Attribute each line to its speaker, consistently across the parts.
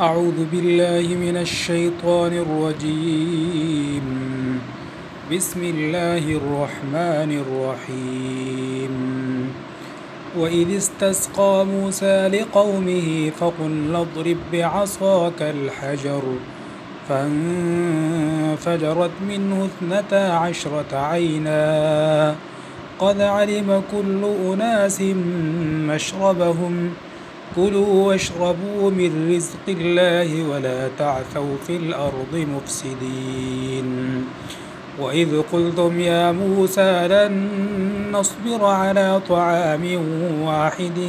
Speaker 1: أعوذ بالله من الشيطان الرجيم. بسم الله الرحمن الرحيم. وإذ استسقى موسى لقومه فقل اضرب بعصاك الحجر فانفجرت منه 12 عينا قد علم كل أناس مشربهم كلوا واشربوا من رزق الله ولا تعثوا في الأرض مفسدين. وإذ قلتم يا موسى لن نصبر على طعام واحد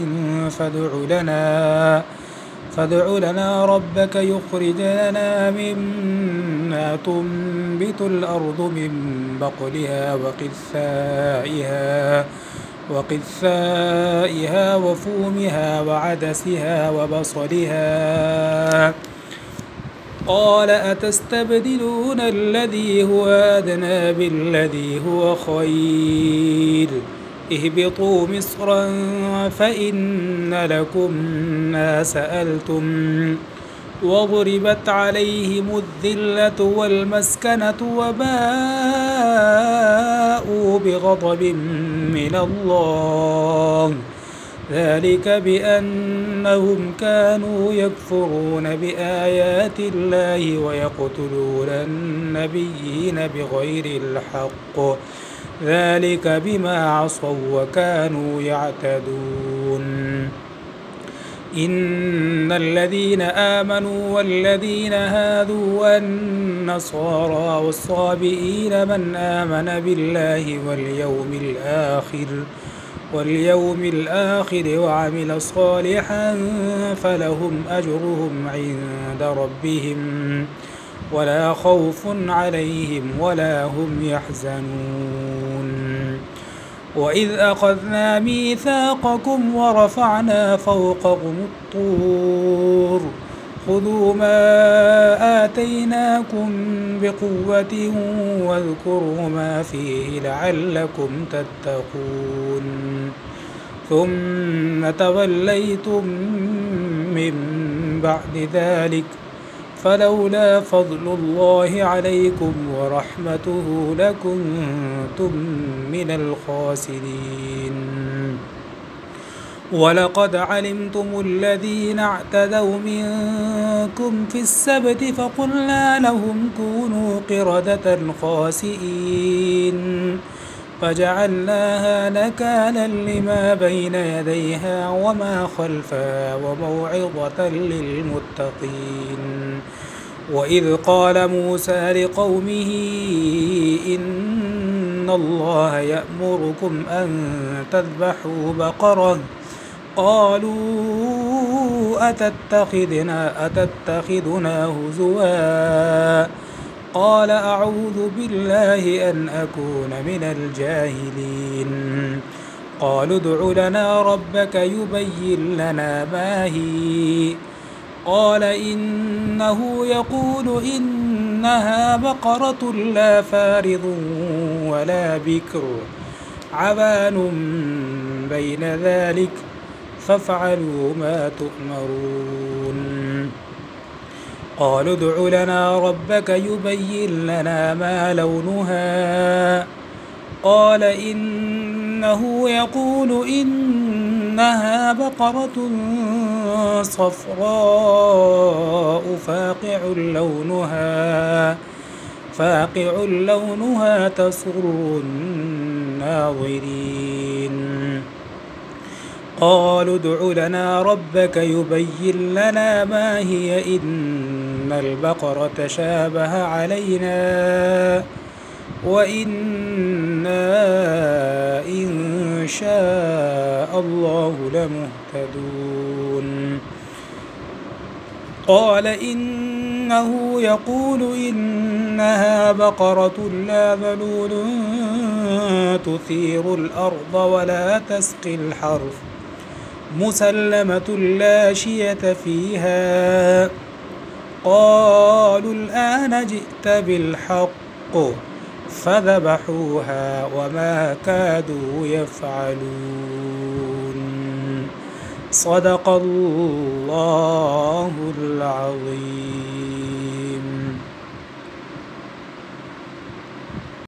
Speaker 1: فادع لنا ربك يخرج لنا مما تنبت الأرض من بقلها وقثائها وفومها وعدسها وبصلها. قال أتستبدلون الذي هو أدنى بالذي هو خير اهبطوا مصرا فإن لكم ما سألتم وضربت عليهم الذلة والمسكنة وباءوا بغضب من الله ذلك بأنهم كانوا يكفرون بآيات الله ويقتلون النبيين بغير الحق ذلك بما عصوا وكانوا يعتدون. إن الذين آمنوا والذين هادوا والنصارى والصابئين من آمن بالله واليوم الآخر وعمل صالحا فلهم أجرهم عند ربهم ولا خوف عليهم ولا هم يحزنون. وإذ أخذنا ميثاقكم ورفعنا فوقكم الطور خذوا ما آتيناكم بقوة واذكروا ما فيه لعلكم تتقون ثم توليتم من بعد ذلك فلولا فضل الله عليكم ورحمته لكنتم من الخاسرين. ولقد علمتم الذين اعتدوا منكم في السبت فقلنا لهم كونوا قردة خاسئين فجعلناها نكالا لما بين يديها وما خلفها وموعظة للمتقين. وإذ قال موسى لقومه إن الله يأمركم أن تذبحوا بقرة قالوا أتتخذنا هزوا قال أعوذ بالله أن أكون من الجاهلين. قالوا ادع لنا ربك يبين لنا ما هي قال إنه يقول إنها بقرة لا فارض ولا بكر عوان بين ذلك فافعلوا ما تؤمرون. قالوا ادع لنا ربك يبين لنا ما لونها قال إنه يقول إنها بقرة صفراء فاقع لونها تسر الناظرين. قالوا ادع لنا ربك يبين لنا ما هي إن البقرة شابه علينا وإنا إن شاء الله لمهتدون. قال إنه يقول إنها بقرة لا ذلول تثير الأرض ولا تسقي الحرث مسلمة لا شية فيها. قالوا الآن جئت بالحق فذبحوها وما كادوا يفعلون. صدق الله الله العظيم.